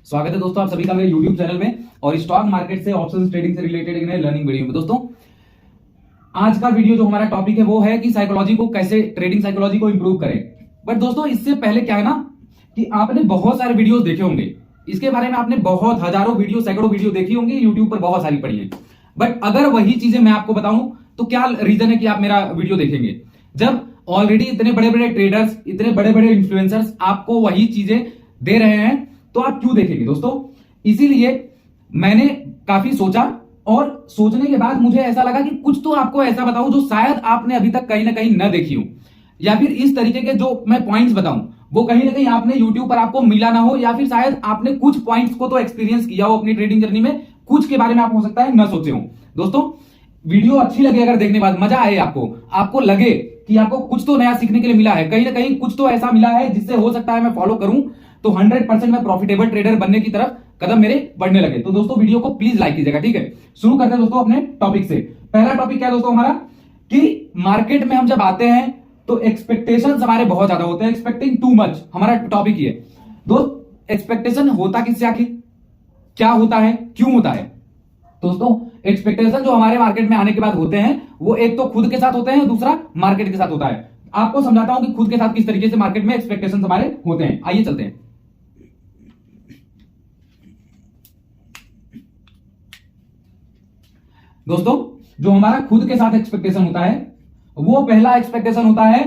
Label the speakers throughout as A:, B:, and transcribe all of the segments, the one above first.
A: स्वागत है दोस्तों आप सभी का मेरे YouTube चैनल में और स्टॉक मार्केट से ऑप्शंस ट्रेडिंग से रिलेटेड एक नए लर्निंग वीडियो में। दोस्तों आज का वीडियो जो हमारा टॉपिक है वो है कि साइकोलॉजी को कैसे ट्रेडिंग साइकोलॉजी को इंप्रूव करें। बट दोस्तों इससे पहले क्या है ना कि आपने बहुत सारे वीडियोस देखे होंगे, इसके बारे में आपने बहुत हजारों वीडियो सैकड़ों वीडियो देखी होंगी, यूट्यूब पर बहुत सारी पढ़ी है। बट अगर वही चीजें मैं आपको बताऊं तो क्या रीजन है कि आप मेरा वीडियो देखेंगे, जब ऑलरेडी इतने बड़े बड़े ट्रेडर्स, इतने बड़े बड़े इन्फ्लुएंसर्स आपको वही चीजें दे रहे हैं तो आप क्यों देखेंगे। दोस्तों इसीलिए मैंने काफी सोचा और सोचने के बाद मुझे ऐसा लगा कि कुछ तो आपको ऐसा बताऊं जो शायद आपने अभी तक कहीं ना कहीं न देखी हो, या फिर इस तरीके के जो मैं पॉइंट्स बताऊं वो कहीं ना कहीं आपने यूट्यूब पर आपको मिला ना हो, या फिर शायद आपने कुछ पॉइंट्स को तो एक्सपीरियंस किया हो अपनी ट्रेडिंग जर्नी में, कुछ के बारे में आप हो सकता है न सोचे हो। दोस्तों वीडियो अच्छी लगे, अगर देखने के बाद मजा आए, आपको लगे कि आपको कुछ तो नया सीखने के लिए मिला है, कहीं ना कहीं कुछ तो ऐसा मिला है जिससे हो सकता है मैं फॉलो करूं तो 100% मैं प्रॉफिटेबल ट्रेडर बनने की तरफ कदम मेरे बढ़ने लगे। तो दोस्तों वीडियो को प्लीज लाइक कीजिएगा, ठीक है। शुरू करते हैं दोस्तों अपने टॉपिक से। पहला टॉपिक क्या है दोस्तों हमारा कि मार्केट में हम जब आते हैं तो एक्सपेक्टेशंस हमारे बहुत ज्यादा होते हैं, एक्सपेक्टिंग टू मच, हमारा टॉपिक ये है। दोस्त एक्सपेक्टेशन होता किससे, आखिर क्या होता है, क्यों होता है। दोस्तों एक्सपेक्टेशन जो हमारे मार्केट में आने के बाद होते हैं वो एक तो खुद के साथ होते हैं, दूसरा मार्केट के साथ होता है। आपको समझाता हूं कि खुद के साथ किस तरीके से मार्केट में एक्सपेक्टेशन हमारे होते हैं। आइए चलते हैं। दोस्तों जो हमारा खुद के साथ एक्सपेक्टेशन होता है वो पहला एक्सपेक्टेशन होता है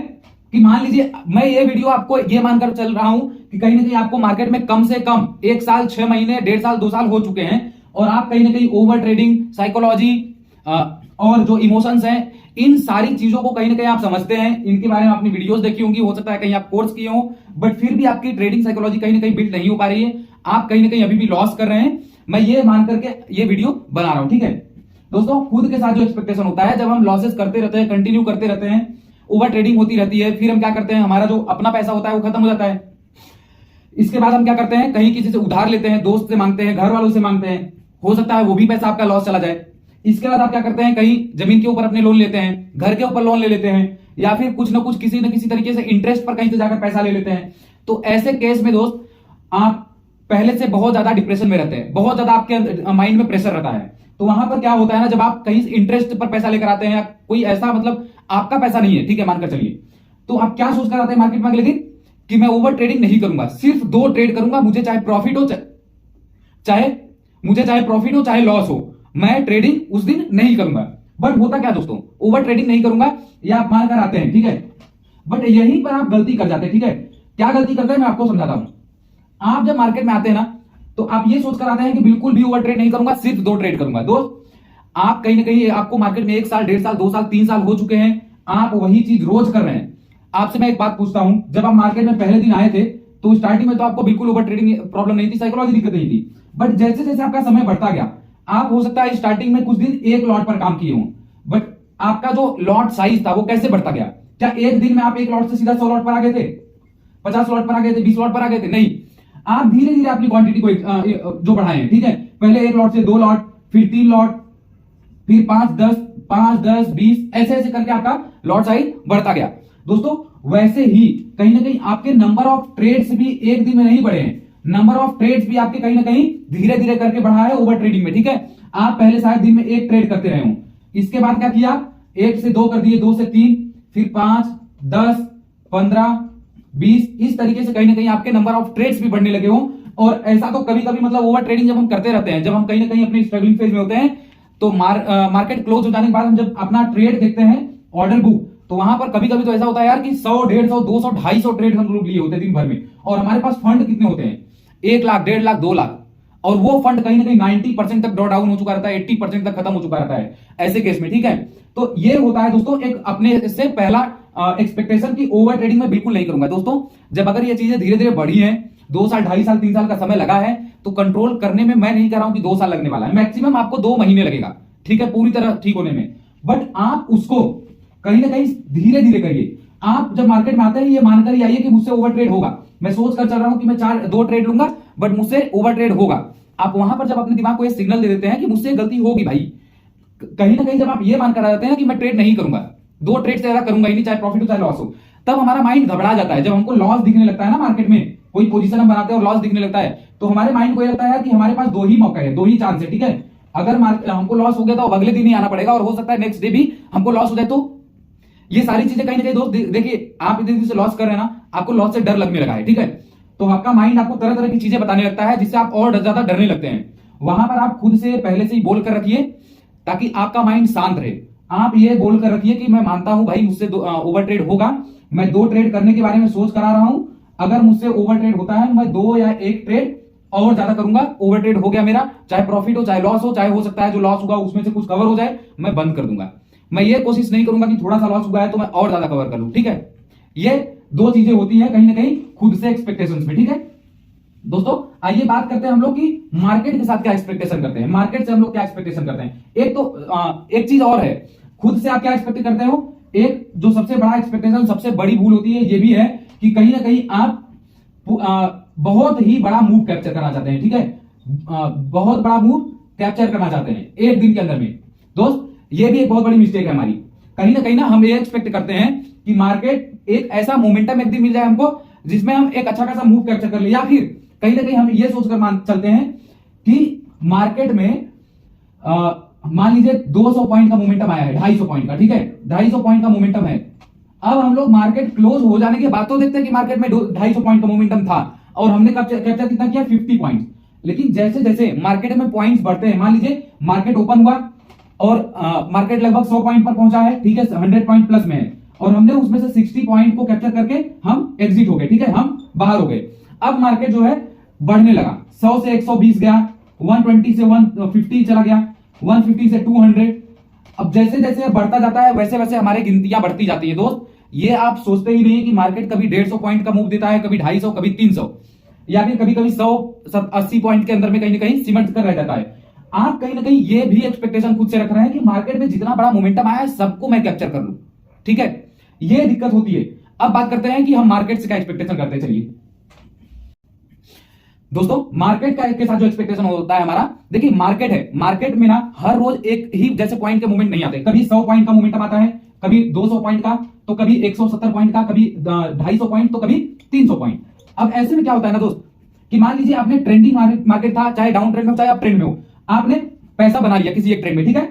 A: कि मान लीजिए मैं ये वीडियो आपको ये मानकर चल रहा हूं कि कहीं ना कहीं आपको मार्केट में कम से कम 1 साल 6 महीने 1.5 साल 2 साल हो चुके हैं और आप कहीं ना कहीं ओवर ट्रेडिंग, साइकोलॉजी और जो इमोशंस हैं, इन सारी चीजों को कहीं ना कहीं आप समझते हैं, इनके बारे में आपने वीडियोस देखी होंगी, हो सकता है कहीं आप कोर्स किए हो, बट फिर भी आपकी ट्रेडिंग साइकोलॉजी कहीं ना कहीं बिल्ड नहीं हो पा रही है, आप कहीं ना कहीं अभी भी लॉस कर रहे हैं। मैं ये मान करके ये वीडियो बना रहा हूं, ठीक है। दोस्तों खुद के साथ जो एक्सपेक्टेशन होता है, जब हम लॉसेस करते रहते हैं, कंटिन्यू करते रहते हैं, ओवर ट्रेडिंग होती रहती है, फिर हम क्या करते हैं, हमारा जो अपना पैसा होता है वो खत्म हो जाता है। इसके बाद हम क्या करते हैं, कहीं किसी से उधार लेते हैं, दोस्त से मांगते हैं, घर वालों से मांगते हैं, हो सकता है वो भी पैसा आपका लॉस चला जाए। इसके बाद आप क्या करते हैं, कहीं जमीन के ऊपर अपने लोन लेते हैं, घर के ऊपर लोन ले लेते हैं, या फिर कुछ ना कुछ किसी न किसी तरीके से इंटरेस्ट पर कहीं से जाकर पैसा ले लेते हैं। तो ऐसे केस में दोस्त आप पहले से बहुत ज्यादा डिप्रेशन में रहते हैं, बहुत ज्यादा आपके माइंड में प्रेशर रहता है। तो वहां पर क्या होता है ना, जब आप कहीं इंटरेस्ट पर पैसा लेकर आते हैं, या कोई ऐसा मतलब आपका पैसा नहीं है, ठीक है, मानकर चलिए, तो आप क्या सोचकर आते हैं मार्केट में अगले दिन कि मैं ओवर ट्रेडिंग नहीं करूंगा, सिर्फ 2 ट्रेड करूंगा, मुझे चाहे प्रॉफिट हो चाहे लॉस हो, मैं ट्रेडिंग उस दिन नहीं करूंगा। बट होता क्या दोस्तों, ओवर ट्रेडिंग नहीं करूंगा या आप मानकर आते हैं, ठीक है, बट यहीं पर आप गलती कर जाते हैं, ठीक है। क्या गलती करते हैं मैं आपको समझाता हूं। आप जब मार्केट में आते हैं ना तो आप ये सोचकर आते हैं कि बिल्कुल भी ओवर ट्रेड नहीं करूंगा, सिर्फ 2 ट्रेड करूंगा। दोस्त आप कहीं ना कहीं आपको मार्केट में 1 साल 1.5 साल 2 साल 3 साल हो चुके हैं, आप वही चीज रोज कर रहे हैं। आपसे मैं एक बात पूछता हूं, जब आप मार्केट में पहले दिन आए थे तो स्टार्टिंग में तो आपको बिल्कुल ओवर ट्रेडिंग प्रॉब्लम नहीं थी, साइकोलॉजी दिक्कत नहीं थी, बट जैसे जैसे आपका समय बढ़ता गया, आप हो सकता है स्टार्टिंग में कुछ दिन एक लॉट पर काम किए हों, बट आपका जो लॉट साइज था वो कैसे बढ़ता गया। क्या एक दिन में आप एक लॉट से सीधा 100 लॉट पर आ गए थे, 50 लॉट पर आ गए थे, 20 लॉट पर आ गए थे? नहीं, आप धीरे धीरे अपनी क्वांटिटी को जो बढ़ाए हैं, ठीक है। पहले 1 लॉट से 2 लॉट, फिर 3 लॉट, फिर 5 10 20 ऐसे ऐसे करके आपका लॉट साइज बढ़ता गया। दोस्तों वैसे ही कहीं ना कहीं आपके नंबर ऑफ ट्रेड्स भी एक दिन में नहीं बढ़े हैं, नंबर ऑफ ट्रेड्स भी आपके कहीं ना कहीं धीरे धीरे करके बढ़ा है ओवर ट्रेडिंग में, ठीक है। आप पहले शायद दिन में 1 ट्रेड करते रहे हो, इसके बाद क्या किया, 1 से 2 कर दिए, 2 से 3, फिर 5 10 15 20, इस तरीके से कहीं ना कहीं आपके नंबर ऑफ ट्रेड्स भी बढ़ने लगे हो। और ऐसा तो कभी कभी मतलब ओवर ट्रेडिंग जब हम करते रहते हैं, जब हम कहीं ना कहीं अपनी स्ट्रगलिंग फेज में होते हैं, तो मार्केट क्लोज हो जाने के बाद हम जब अपना ट्रेड देखते हैं, ऑर्डर बुक, तो वहां पर कभी कभी तो ऐसा होता है यार कि 100 150 200 250 ट्रेड हम लोग लिए होते हैं दिन भर में, और हमारे पास फंड कितने होते हैं, 1 लाख 1.5 लाख 2 लाख, और वो फंड कहीं ना कहीं 90% तक ड्रॉ डाउन हो चुका रहता है, 80% तक खत्म हो चुका रहता है ऐसे केस में, ठीक है। तो ये होता है दोस्तों एक अपने से पहला एक्सपेक्टेशन की ओवर ट्रेडिंग में बिल्कुल नहीं करूंगा। दोस्तों जब अगर ये चीजें धीरे धीरे बढ़ी हैं, 2 साल 2.5 साल 3 साल का समय लगा है, तो कंट्रोल करने में मैं नहीं कह रहा हूं कि 2 साल लगने वाला है, मैक्सिमम आपको 2 महीने लगेगा, ठीक है, पूरी तरह ठीक होने में। बट आप उसको कहीं ना कहीं धीरे धीरे करिए। आप जब मार्केट में आते हैं ये मानकर ही आइए कि मुझसे ओवर ट्रेड होगा, मैं सोच कर चल रहा हूं कि मैं 2 ट्रेड लूंगा बट मुझसे ओवर ट्रेड होगा। आप वहां पर जब अपने दिमाग को ये सिग्नल दे देते हैं कि मुझसे गलती होगी भाई, कहीं ना कहीं जब आप ये मानकर आ जाते हैं कि मैं ट्रेड नहीं करूंगा, 2 ट्रेड से ज्यादा करूंगा ही नहीं, चाहे प्रॉफिट हो चाहे लॉस हो, तब हमारा माइंड घबरा जाता है। जब हमको लॉस दिखने लगता है ना मार्केट में, कोई पोजीशन हम बनाते हैं और लॉस दिखने लगता है, तो हमारे माइंड को ये लगता है कि हमारे पास दो ही मौका है, दो ही चांस है, ठीक है। अगर हमको लॉस हो गया तो अगले दिन ही आना पड़ेगा, और हो सकता है नेक्स्ट डे भी हमको लॉस हो जाए। तो ये सारी चीजें कहीं ना कहीं दोस्त देखिए, आप इतने दिन से लॉस कर रहे हैं ना, आपको लॉस से डर लगने लगा है, ठीक है। तो आपका माइंड आपको तरह तरह की चीजें बताने लगता है, जिससे आप और ज्यादा डरने लगते हैं। वहां पर आप खुद से पहले से ही बोल कर रखिए, ताकि आपका माइंड शांत रहे। आप ये बोल कर रखिए कि मैं मानता हूं भाई मुझसे ओवर ट्रेड होगा, मैं 2 ट्रेड करने के बारे में सोच करा रहा हूं, अगर मुझसे ओवर ट्रेड होता है मैं 2 या 1 ट्रेड और ज्यादा करूंगा। ओवर ट्रेड हो गया मेरा, चाहे प्रॉफिट हो चाहे लॉस हो, चाहे हो सकता है जो लॉस होगा उसमें से कुछ कवर हो जाए, मैं बंद कर दूंगा। मैं ये कोशिश नहीं करूंगा कि थोड़ा सा लॉस हुआ है तो मैं और ज्यादा कवर कर लूं, ठीक है। ये 2 चीजें होती है कहीं ना कहीं खुद से एक्सपेक्टेशंस में, ठीक है। दोस्तों आइए बात करते हैं हम लोग कि मार्केट के साथ क्या एक्सपेक्टेशन करते हैं, मार्केट से हम लोग क्या एक्सपेक्टेशन करते हैं। एक तो एक चीज और है, खुद से आप क्या एक्सपेक्ट करते हो। एक जो सबसे बड़ा एक्सपेक्टेशन, सबसे बड़ी भूल होती है, ये भी है कि कहीं ना कहीं आप बहुत ही बड़ा मूव कैप्चर करना चाहते हैं, ठीक है। बहुत बड़ा मूव कैप्चर करना चाहते हैं एक दिन के अंदर में। दोस्त ये भी एक बहुत बड़ी मिस्टेक है हमारी। कहीं ना हम ये एक्सपेक्ट करते हैं कि मार्केट एक ऐसा मोमेंटम एक दिन मिल जाए हमको, जिसमें हम एक अच्छा खासा मूव कैप्चर कर ले, या फिर कहीं ना कहीं हम ये सोचकर मान चलते हैं कि मार्केट में मान लीजिए 200 पॉइंट का मोमेंटम आया है, 250 पॉइंट का, ठीक है, 250 पॉइंट का मोमेंटम है। अब हम लोग मार्केट क्लोज हो जाने के बाद तो देखते हैं कि मार्केट में 250 पॉइंट का मोमेंटम था, और हमने कैप्चर कितना किया, 50 पॉइंट। लेकिन जैसे जैसे मार्केट में पॉइंट्स बढ़ते हैं, मान लीजिए मार्केट ओपन हुआ और मार्केट लगभग 100 पॉइंट पर पहुंचा है, ठीक है, 100 पॉइंट प्लस में है, और हमने उसमें से 60 पॉइंट को कैप्चर करके हम एग्जिट हो गए, ठीक है, हम बाहर हो गए। अब मार्केट जो है बढ़ने लगा, 100 से 120 गया, 120 से 150 चला गया, 150 से 200। अब जैसे जैसे बढ़ता जाता है वैसे वैसे हमारी गिनतियां बढ़ती जाती है। दोस्त ये आप सोचते ही नहीं कि मार्केट कभी 150 पॉइंट का मूव देता है, कभी 250, कभी 300, या फिर कभी कभी 180 पॉइंट के अंदर में कहीं ना कहीं सिमट कर रह जाता है। आप कहीं ना कहीं ये भी एक्सपेक्टेशन खुद से रख रहे हैं कि मार्केट में जितना बड़ा मोमेंटम आया है सबको मैं कैप्चर कर लूं, ठीक है। ये दिक्कत होती है। अब बात करते हैं कि हम मार्केट से क्या एक्सपेक्टेशन करते हैं। चलिए दोस्तों, मार्केट का के साथ जो एक्सपेक्टेशन होता है हमारा, देखिए मार्केट है, मार्केट में ना हर रोज एक ही जैसे पॉइंट के मूवमेंट नहीं आते। कभी 100 पॉइंट का मूवमेंट आता है, कभी 200 पॉइंट का, तो कभी 170 पॉइंट का, कभी 250 पॉइंट, तो कभी 300 पॉइंट। अब ऐसे में क्या होता है ना दोस्त, कि मान लीजिए आपने ट्रेंडिंग मार्केट था, चाहे डाउन ट्रेंड में हो चाहे अप ट्रेंड में हो, आपने पैसा बना लिया किसी एक ट्रेंड में, ठीक है।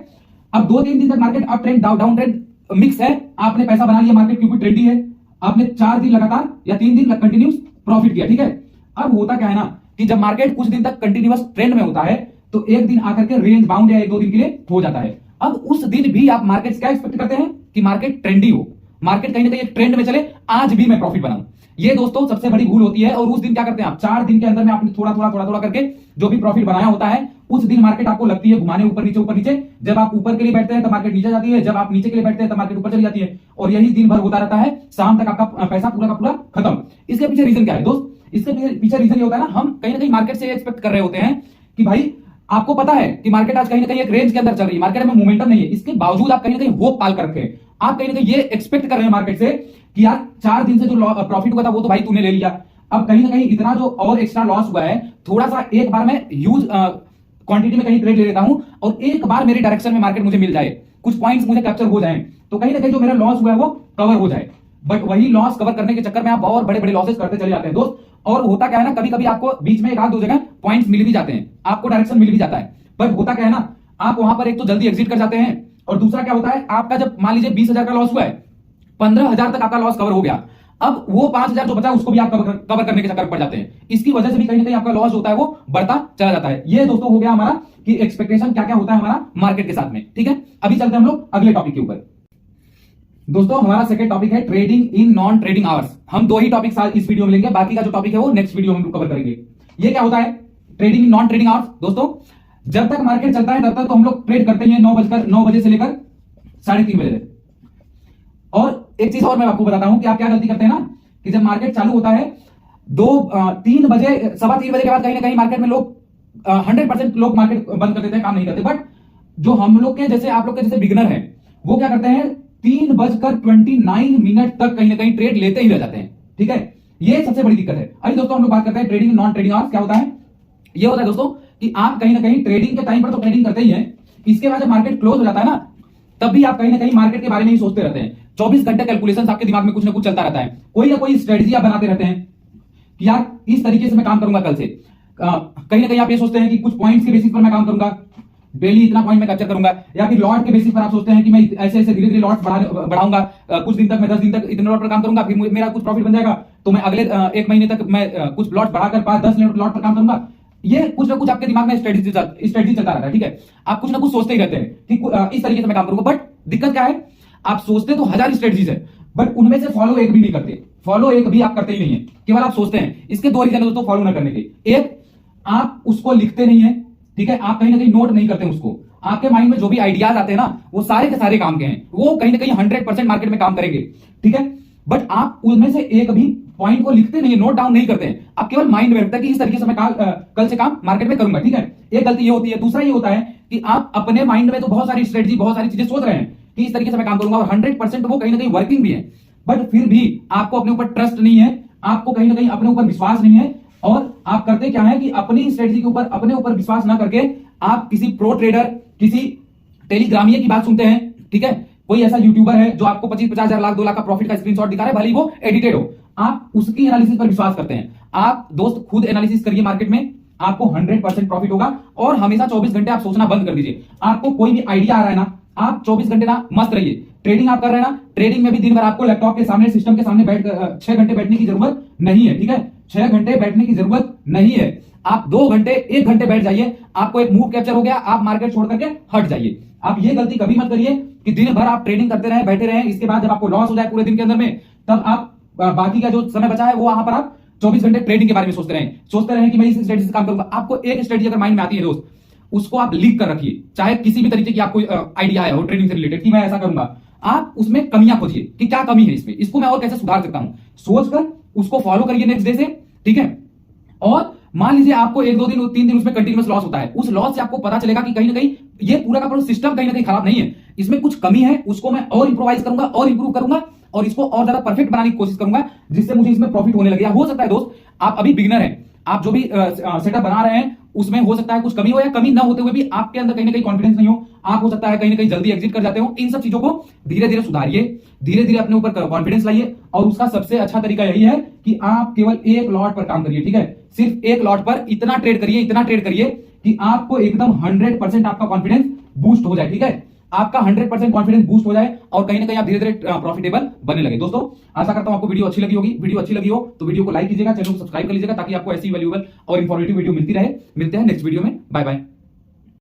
A: अब 2-3 दिन तक market up trend down trend mix है, आपने पैसा बना लिया, मार्केट क्योंकि ट्रेंडी है, आपने 4 दिन लगातार या 3 दिन कंटिन्यूस प्रॉफिट किया, ठीक है। अब होता क्या है ना कि जब मार्केट कुछ दिन तक कंटिन्यूअस ट्रेंड में होता है तो एक दिन आकर के रेंज बाउंड या 1-2 दिन के लिए हो जाता है। अब उस दिन भी आप मार्केट क्या एक्सपेक्ट करते हैं कि मार्केट ट्रेंडी हो, मार्केट कहीं ना कहीं एक ट्रेंड में चले, आज भी मैं प्रॉफिट बनाऊं। ये दोस्तों सबसे बड़ी भूल होती है। और उस दिन क्या करते हैं आप, 4 दिन के अंदर में आपने थोड़ा थोड़ा करके जो भी प्रॉफिट बनाया होता है, उस दिन मार्केट आपको लगती है घुमाने ऊपर नीचे। जब आप ऊपर के लिए बैठते हैं तो मार्केट नीचे जाती है, जब आप नीचे के लिए बैठते हैं तो मार्केट ऊपर चली जाती है, और यही दिन भर होता रहता है। शाम तक आपका पैसा पूरा का पूरा खत्म। इसके पीछे रीजन क्या है दोस्त, इसके पीछे रीजन ये होता है ना, हम कहीं ना कहीं मार्केट से एक्सपेक्ट कर रहे होते हैं कि भाई आपको पता है कि मार्केट आज कहीं ना कहीं एक रेंज के अंदर चल रही है, मार्केट में मोमेंटम नहीं है, इसके बावजूद आप कहीं ना कहीं होप पाल कर रखे हैं। आप कहीं ना कहीं ये एक्सपेक्ट कर रहे हैं मार्केट से कि यार 4 दिन से जो प्रॉफिट हुआ था वो तो भाई तूने ले लिया, अब कहीं ना कहीं इतना जो और एक्स्ट्रा लॉस हुआ है, थोड़ा सा एक बार मैं ह्यूज क्वांटिटी में कहीं ट्रेड ले लेता हूं और एक बार मेरी डायरेक्शन में मार्केट मुझे मिल जाए, कुछ पॉइंट्स मुझे कैप्चर हो जाए, तो कहीं ना कहीं जो मेरा लॉस हुआ है वो कवर हो जाए। बट वही लॉस कवर करने के चक्कर में आप और बड़े बड़े लॉसेस करते चले जाते हैं दोस्त। और होता क्या है ना, कभी कभी आपको बीच में 1-2 जगह पॉइंट्स मिल भी जाते हैं, आपको डायरेक्शन मिल भी जाता है, बट होता क्या है ना, आप वहां पर एक तो जल्दी एग्जिट कर जाते हैं, और दूसरा क्या होता है, आपका जब मान लीजिए 20,000 का लॉस हुआ है, 15,000 तक आपका लॉस कवर हो गया, अब वो 5,000 जो बचा है उसको भी आप कवर करने के चक्कर में पड़ जाते हैं। इसकी वजह से भी कहीं ना कहीं आपका लॉस होता है वो बढ़ता चला जाता है। ये दोस्तों हो गया हमारा कि एक्सपेक्टेशन क्या क्या होता है हमारा मार्केट के साथ में, ठीक है। अभी चलते हैं हम लोग अगले टॉपिक के ऊपर। दोस्तों हमारा सेकंड टॉपिक है trading in non trading hours. हम 2 ही टॉपिक इस वीडियो में लेंगे, बाकी का जो टॉपिक है वो नेक्स्ट वीडियो में हम कवर करेंगे। ये क्या होता है trading in non trading hours. दोस्तों जब तक मार्केट चलता है तब तक तो हम लोग ट्रेड करते हैं 9 बजे से लेकर 3:30 बजे तक। और एक चीज और मैं आपको बताता हूं कि आप क्या गलती करते हैं ना, कि जब मार्केट चालू होता है 3 बजे 3:15 बजे के बाद कहीं ना कहीं मार्केट में लोग 100% लोग मार्केट बंद कर देते हैं, काम नहीं करते। बट जो हम लोग के जैसे आप लोग के जैसे बिगिनर हैं वो क्या करते हैं, 3:29 तक कहीं ना कहीं ट्रेड लेते ही रह जाते हैं, ठीक है। ये सबसे बड़ी दिक्कत है। अभी दोस्तों हम लोग बात करते हैं ट्रेडिंग नॉन ट्रेडिंग आवर्स। क्या होता है, ये होता है दोस्तों कि आप कहीं ना कहीं ट्रेडिंग के टाइम पर तो ट्रेडिंग करते ही हैं, इसके बाद जब मार्केट क्लोज हो जाता है ना, तब भी आप कहीं ना कहीं मार्केट के बारे में ही सोचते रहते हैं। 24 घंटे कैलकुलेशन आपके दिमाग में कुछ ना कुछ चलता रहता है, कोई ना कोई स्ट्रेटजी आप बनाते रहते हैं कि यार इस तरीके से मैं काम करूंगा कल से। कहीं ना कहीं आप ये सोचते हैं कि कुछ पॉइंट्स के बेसिस पर मैं काम करूंगा, डेली इतना पॉइंट मैं कैप्चर करूंगा, या फिर लॉट के बेसिस पर आप सोचते हैं कि मैं ऐसे ऐसे धीरे धीरे लॉट बढ़ाऊंगा, कुछ दिन तक मैं 10 दिन तक इतने लॉट पर काम करूंगा, फिर मेरा कुछ प्रॉफिट बन जाएगा, तो मैं अगले 1 महीने तक मैं कुछ लॉट बढ़ाकर 5-10 लॉट पर काम करूंगा। ये कुछ ना कुछ आपके दिमाग में स्ट्रेटेजी चलता रहता है, ठीक है। आप कुछ ना कुछ सोचते ही रहते हैं कि इस तरीके से मैं काम करूंगा, बट दिक्कत क्या है, आप सोचते तो 1000 स्ट्रेटेजीज है, बट उनमें से फॉलो एक भी नहीं करते। फॉलो एक भी आप करते ही नहीं है, केवल आप सोचते हैं। इसके 2 रीजन है दोस्तों फॉलो न करने के। एक, आप उसको लिखते नहीं है, ठीक है, आप कहीं ना कहीं नोट नहीं करते उसको। आपके माइंड में जो भी आइडियाज आते हैं ना, वो सारे के सारे काम के हैं, वो कहीं ना कहीं 100% मार्केट में काम करेंगे, ठीक है, बट आप उनमें से एक भी पॉइंट को लिखते नहीं है, नोट डाउन नहीं करते हैं। आप केवल माइंड में रखते हैं कि इस तरीके से मैं कल से काम मार्केट में करूंगा, ठीक है। एक गलती ये होती है। दूसरा ये होता है कि आप अपने माइंड में तो बहुत सारी स्ट्रेटजी, बहुत सारी चीजें सोच रहे हैं कि इस तरीके से मैं काम करूंगा, और 100% वो कहीं ना कहीं वर्किंग भी है, बट फिर भी आपको अपने ऊपर ट्रस्ट नहीं है, आपको कहीं ना कहीं अपने ऊपर विश्वास नहीं है, और आप करते क्या है कि अपनी स्ट्रेटजी के ऊपर अपने ऊपर विश्वास ना करके आप किसी प्रो ट्रेडर, किसी टेलीग्रामिया की बात सुनते हैं, ठीक है, कोई ऐसा यूट्यूबर है जो आपको 25-50 हजार लाख 2 लाख का प्रॉफिट का स्क्रीनशॉट दिखा रहा है, भले ही वो एडिटेड हो, आप उसकी एनालिसिस पर विश्वास करते हैं। आप दोस्त खुद एनालिसिस करिए मार्केट में, आपको 100% प्रॉफिट होगा। और हमेशा 24 घंटे आप सोचना बंद कर दीजिए। आपको कोई भी आइडिया आ रहा है ना, आप 24 घंटे ना मस्त रहिए। ट्रेडिंग आप कर रहे हैं ना, ट्रेडिंग में भी दिन भर आपको लैपटॉप के सामने, सिस्टम के सामने बैठ 6 घंटे बैठने की जरूरत नहीं है, ठीक है, 6 घंटे बैठने की जरूरत नहीं है। आप 2 घंटे 1 घंटे बैठ जाइए, आपको एक मूव कैप्चर हो गया, आप मार्केट छोड़ करके हट जाइए। आप ये गलती कभी मत करिए कि दिन भर आप ट्रेडिंग करते रहे, बैठे रहे, इसके बाद जब आपको लॉस हो जाए पूरे दिन के अंदर में, तब आप बाकी का जो समय बचा है वो वहां पर आप 24 घंटे ट्रेडिंग के बारे में सोचते रहे कि मैं इस स्ट्रेटजी से काम करूंगा। आपको एक स्ट्रेटजी अगर माइंड में आती है दोस्त, उसको आप लिख कर रखिए, चाहे किसी भी तरीके की आपको आइडिया आया हो ट्रेडिंग से रिलेटेड कि मैं ऐसा करूंगा, आप उसमें कमियां खोजिए कि क्या कमी है इसमें, इसको मैं और कैसे सुधार सकता हूं, सोचकर उसको फॉलो करिए नेक्स्ट डे से, ठीक है। और मान लीजिए आपको 1-2 दिन 3 दिन उसमें कंटिन्यूअस लॉस होता है, उस लॉस से आपको पता चलेगा कि कहीं ना कहीं ये पूरा का पूरा सिस्टम कहीं ना कहीं खराब नहीं है, इसमें कुछ कमी है, उसको मैं और इंप्रोवाइज करूंगा और इंप्रूव करूंगा और इसको और ज्यादा परफेक्ट बनाने की कोशिश करूंगा, जिससे मुझे इसमें प्रॉफिट होने लगे। हो सकता है दोस्त आप अभी बिगिनर हैं, आप जो भी सेटअप बना रहे हैं उसमें हो सकता है कुछ कमी हो, या कमी ना होते हुए भी आपके अंदर कहीं ना कहीं कॉन्फिडेंस नहीं हो, आप हो सकता है कहीं ना कहीं जल्दी एग्जिट कर जाते हो। इन सब चीजों को धीरे धीरे सुधारिए, धीरे धीरे अपने ऊपर कॉन्फिडेंस लाइए, और उसका सबसे अच्छा तरीका यही है कि आप केवल एक लॉट पर काम करिए, ठीक है, सिर्फ एक लॉट पर इतना ट्रेड करिए कि आपको एकदम 100% आपका कॉन्फिडेंस बूस्ट हो जाए, ठीक है, आपका 100% कॉन्फिडेंस बूस्ट हो जाए और कहीं ना कहीं आप धीरे धीरे प्रॉफिटेबल बनने लगे। दोस्तों आशा करता हूं आपको वीडियो अच्छी लगी होगी। वीडियो अच्छी लगी हो तो वीडियो को लाइक कीजिएगा, चैनल को सब्सक्राइब कर लीजिएगा, ताकि आपको ऐसी वैल्यूएबल और इंफॉर्मेटिव वीडियो मिलती रहे। मिलते हैं नेक्स्ट वीडियो में, बाय बाय।